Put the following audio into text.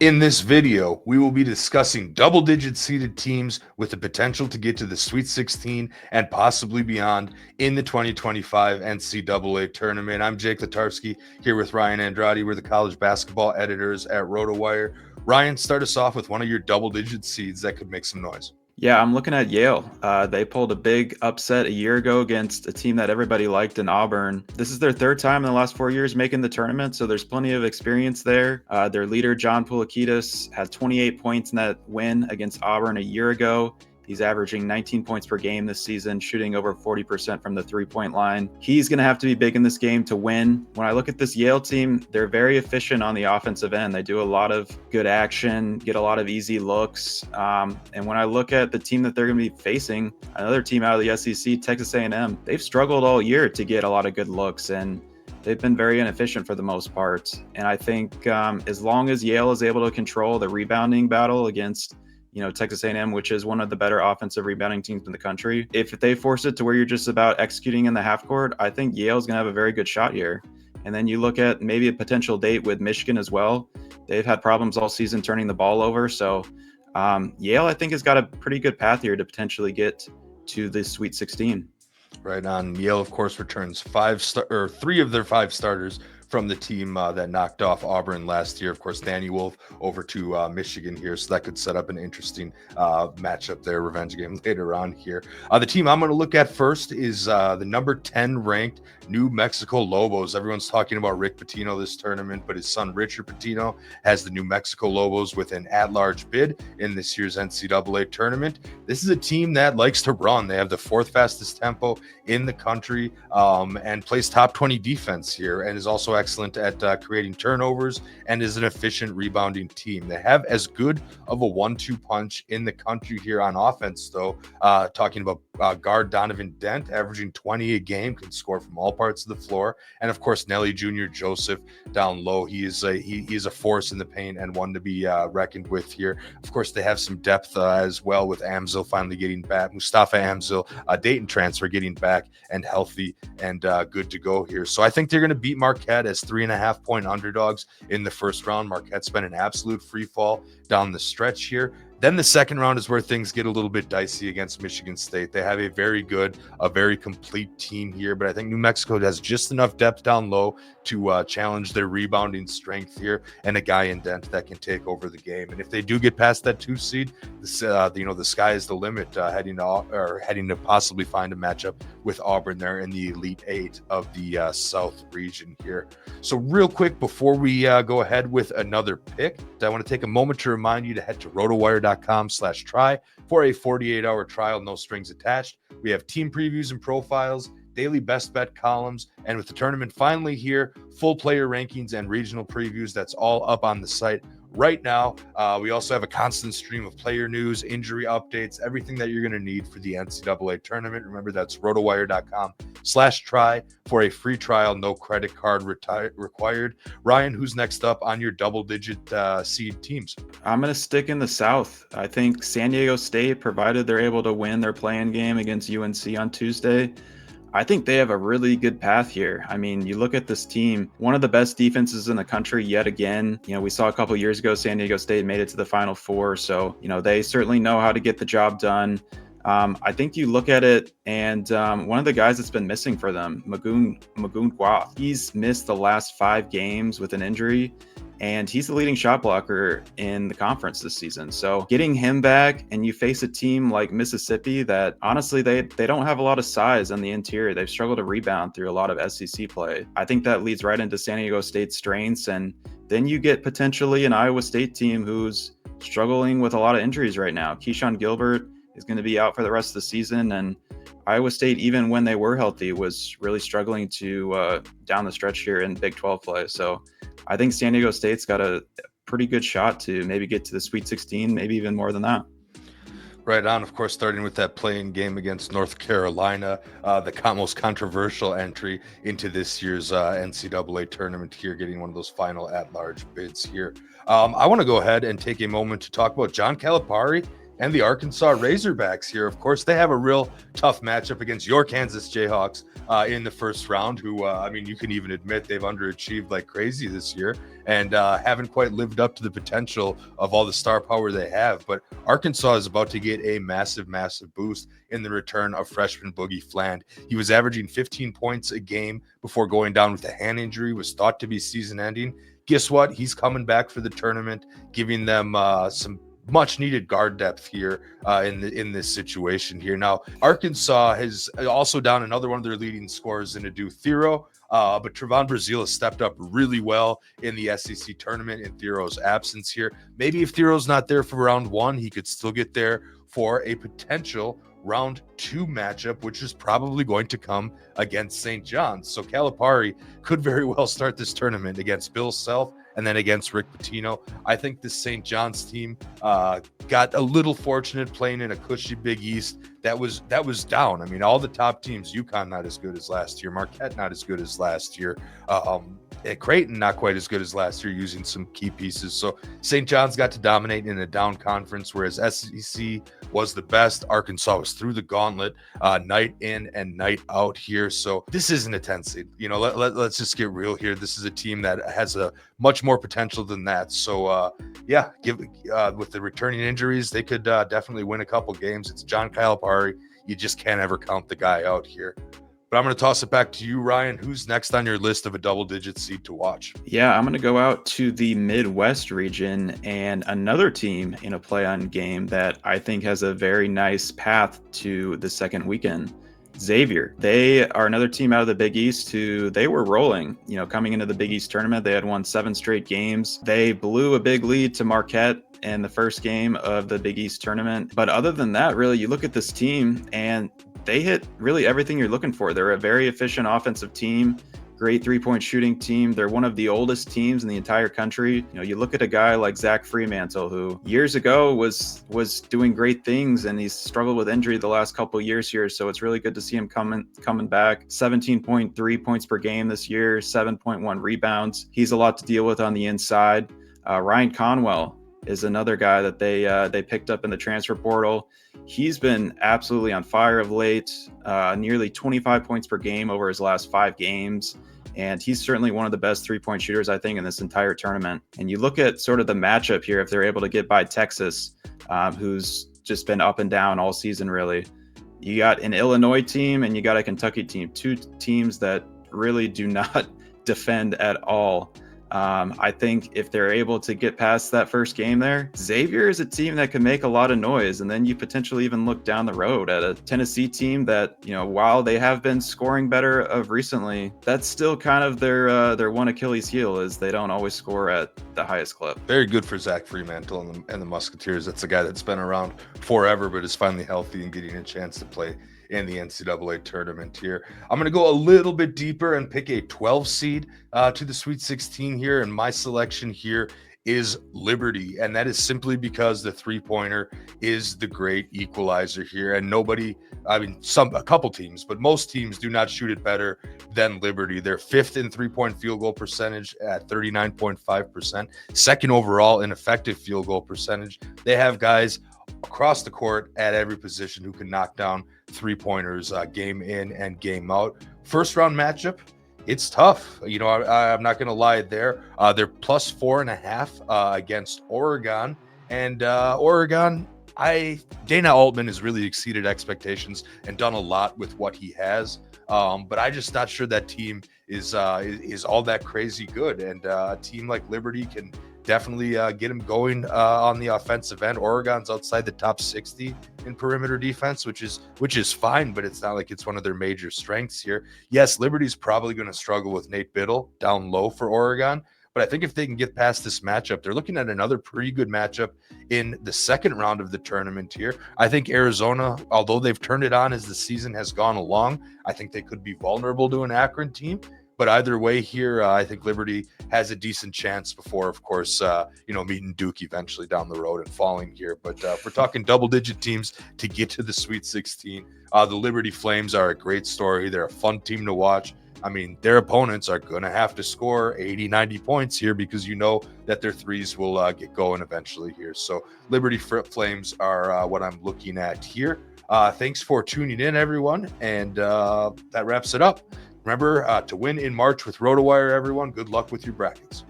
In this video, we will be discussing double-digit seeded teams with the potential to get to the Sweet 16 and possibly beyond in the 2025 NCAA tournament. I'm Jake Letarski here with Ryan Andrade. We're the college basketball editors at RotoWire. Ryan, start us off with one of your double-digit seeds that could make some noise. Yeah, I'm looking at Yale. They pulled a big upset a year ago against a team that everybody liked in Auburn. This is their third time in the last 4 years making the tournament, so there's plenty of experience there. Their leader, John Poulikitis, had 28 points in that win against Auburn a year ago. He's averaging 19 points per game this season, shooting over 40% from the three-point line. He's going to have to be big in this game to win. When I look at this Yale team, they're very efficient on the offensive end. They do a lot of good action, get a lot of easy looks. And when I look at the team that they're going to be facing, another team out of the SEC, Texas A&M, they've struggled all year to get a lot of good looks, and they've been very inefficient for the most part. And I think as long as Yale is able to control the rebounding battle against Texas A&M, which is one of the better offensive rebounding teams in the country, if they force it to where you're just about executing in the half court, I think Yale's going to have a very good shot here. And then you look at maybe a potential date with Michigan as well. They've had problems all season turning the ball over. So Yale, I think, has got a pretty good path here to potentially get to the Sweet 16. Right on. Yale, of course, returns three of their five starters from the team that knocked off Auburn last year. Of course, Danny Wolf over to Michigan here, so that could set up an interesting matchup there, revenge game later on here. The team I'm going to look at first is the number 10 ranked New Mexico Lobos. Everyone's talking about Rick Pitino this tournament, but his son Richard Pitino has the New Mexico Lobos with an at-large bid in this year's NCAA tournament. This is a team that likes to run. They have the fourth fastest tempo in the country and plays top 20 defense here, and is also excellent at creating turnovers and is an efficient rebounding team. They have as good of a 1-2 punch in the country here on offense, though. Talking about guard Donovan Dent, averaging 20 a game, can score from all parts of the floor. And of course, Nelly Jr. Joseph down low. He is a force in the paint and one to be reckoned with here. Of course, they have some depth as well, with Amzil finally getting back. Mustafa Amzil, Dayton transfer, getting back and healthy and good to go here. So I think they're going to beat Marquette as 3.5 point underdogs in the first round. Marquette's been an absolute free fall down the stretch here. Then the second round is where things get a little bit dicey against Michigan State. They have a very complete team here, but I think New Mexico has just enough depth down low to challenge their rebounding strength here, and a guy in Dent that can take over the game. And if they do get past that 2 seed, the sky is the limit, heading to possibly find a matchup with Auburn there in the Elite Eight of the South region here. So real quick, before we go ahead with another pick, I want to take a moment to remind you to head to rotowire.com/try for a 48-hour trial, no strings attached. We have team previews and profiles, daily best bet columns, and with the tournament finally here, full player rankings and regional previews. That's all up on the site right now. We also have a constant stream of player news, injury updates, everything that you're going to need for the NCAA tournament. Remember, that's rotowire.com/try for a free trial, no credit card required. Ryan, who's next up on your double-digit seed teams? I'm going to stick in the South. I think San Diego State, provided they're able to win their play-in game against UNC on Tuesday, I think they have a really good path here. I mean, you look at this team, one of the best defenses in the country yet again. We saw a couple years ago, San Diego State made it to the Final Four. So, they certainly know how to get the job done. I think you look at it, and one of the guys that's been missing for them, Magoon Guath, he's missed the last 5 games with an injury, and he's the leading shot blocker in the conference this season. So getting him back, and you face a team like Mississippi that honestly, they don't have a lot of size on the interior. They've struggled to rebound through a lot of SEC play. I think that leads right into San Diego State's strengths. And then you get potentially an Iowa State team who's struggling with a lot of injuries right now. Keyshawn Gilbert is going to be out for the rest of the season. And Iowa State, even when they were healthy, was really struggling to down the stretch here in Big 12 play. So I think San Diego State's got a pretty good shot to maybe get to the Sweet 16, maybe even more than that. Right on, of course, starting with that play-in game against North Carolina, the most controversial entry into this year's NCAA tournament here, getting one of those final at-large bids here. I want to go ahead and take a moment to talk about John Calipari and the Arkansas Razorbacks here. Of course, they have a real tough matchup against your Kansas Jayhawks in the first round, who, you can even admit they've underachieved like crazy this year and haven't quite lived up to the potential of all the star power they have. But Arkansas is about to get a massive, massive boost in the return of freshman Boogie Fland. He was averaging 15 points a game before going down with a hand injury, was thought to be season ending. Guess what? He's coming back for the tournament, giving them some much needed guard depth here in this situation here. Now, Arkansas has also down another one of their leading scorers in Adu Thero, but Trevon Brazile has stepped up really well in the SEC tournament in Thero's absence here. Maybe if Thero's not there for round one, he could still get there for a potential round 2 matchup, which is probably going to come against St. John's. So Calipari could very well start this tournament against Bill Self and then against Rick Pitino. I think this St. John's team got a little fortunate playing in a cushy Big East that was down. I mean, all the top teams, UConn not as good as last year, Marquette not as good as last year, Creighton not quite as good as last year, using some key pieces. So St. John's got to dominate in a down conference, whereas SEC was the best. Arkansas was through the gauntlet night in and night out here. So this isn't a 10 seed. Let's just get real here. This is a team that has a much more potential than that. So with the returning injuries, they could definitely win a couple games. It's John Calipari. You just can't ever count the guy out here. But I'm going to toss it back to you, Ryan. Who's next on your list of a double-digit seed to watch? Yeah, I'm going to go out to the Midwest region and another team in a play-on game that I think has a very nice path to the second weekend. Xavier. They are another team out of the Big East who they were rolling, coming into the Big East tournament. They had won 7 straight games. They blew a big lead to Marquette in the first game of the Big East tournament. But other than that, really, you look at this team and they hit really everything you're looking for. They're a very efficient offensive team, great 3-point shooting team. They're one of the oldest teams in the entire country. You look at a guy like Zach Fremantle, who years ago was doing great things, and he's struggled with injury the last couple of years here. So it's really good to see him coming back. 17.3 points per game this year, 7.1 rebounds. He's a lot to deal with on the inside. Ryan Conwell is another guy that they picked up in the transfer portal. He's been absolutely on fire of late, nearly 25 points per game over his last 5 games. And he's certainly one of the best 3-point shooters, I think, in this entire tournament. And you look at sort of the matchup here, if they're able to get by Texas, who's just been up and down all season, really. You got an Illinois team and you got a Kentucky team, 2 teams that really do not defend at all. I think if they're able to get past that first game there, Xavier is a team that can make a lot of noise. And then you potentially even look down the road at a Tennessee team that, while they have been scoring better of recently, that's still kind of their one Achilles heel, is they don't always score at the highest clip. Very good for Zach Fremantle and the Musketeers. That's a guy that's been around forever, but is finally healthy and getting a chance to play in the NCAA tournament here. I'm going to go a little bit deeper and pick a 12 seed to the Sweet 16 here. And my selection here is Liberty. And that is simply because the 3-pointer is the great equalizer here. And a couple teams, but most teams do not shoot it better than Liberty. They're 5th in 3-point field goal percentage at 39.5%, 2nd overall in effective field goal percentage. They have guys across the court at every position who can knock down 3-pointers game in and game out. First round matchup, it's tough. I'm not going to lie there. They're plus 4.5 against Oregon. And Oregon, Dana Altman has really exceeded expectations and done a lot with what he has. But I'm just not sure that team is all that crazy good. And a team like Liberty can definitely get him going on the offensive end. Oregon's outside the top 60 in perimeter defense, which is fine, but it's not like it's one of their major strengths here. Yes, Liberty's probably going to struggle with Nate Biddle down low for Oregon, but I think if they can get past this matchup, they're looking at another pretty good matchup in the second round of the tournament here. I think Arizona, although they've turned it on as the season has gone along, I think they could be vulnerable to an Akron team. But either way here, I think Liberty has a decent chance before, of course, meeting Duke eventually down the road and falling here. But if we're talking double-digit teams to get to the Sweet 16, the Liberty Flames are a great story. They're a fun team to watch. I mean, their opponents are going to have to score 80, 90 points here because that their threes will get going eventually here. So Liberty Flames are what I'm looking at here. Thanks for tuning in, everyone. And that wraps it up. Remember to win in March with RotoWire, everyone. Good luck with your brackets.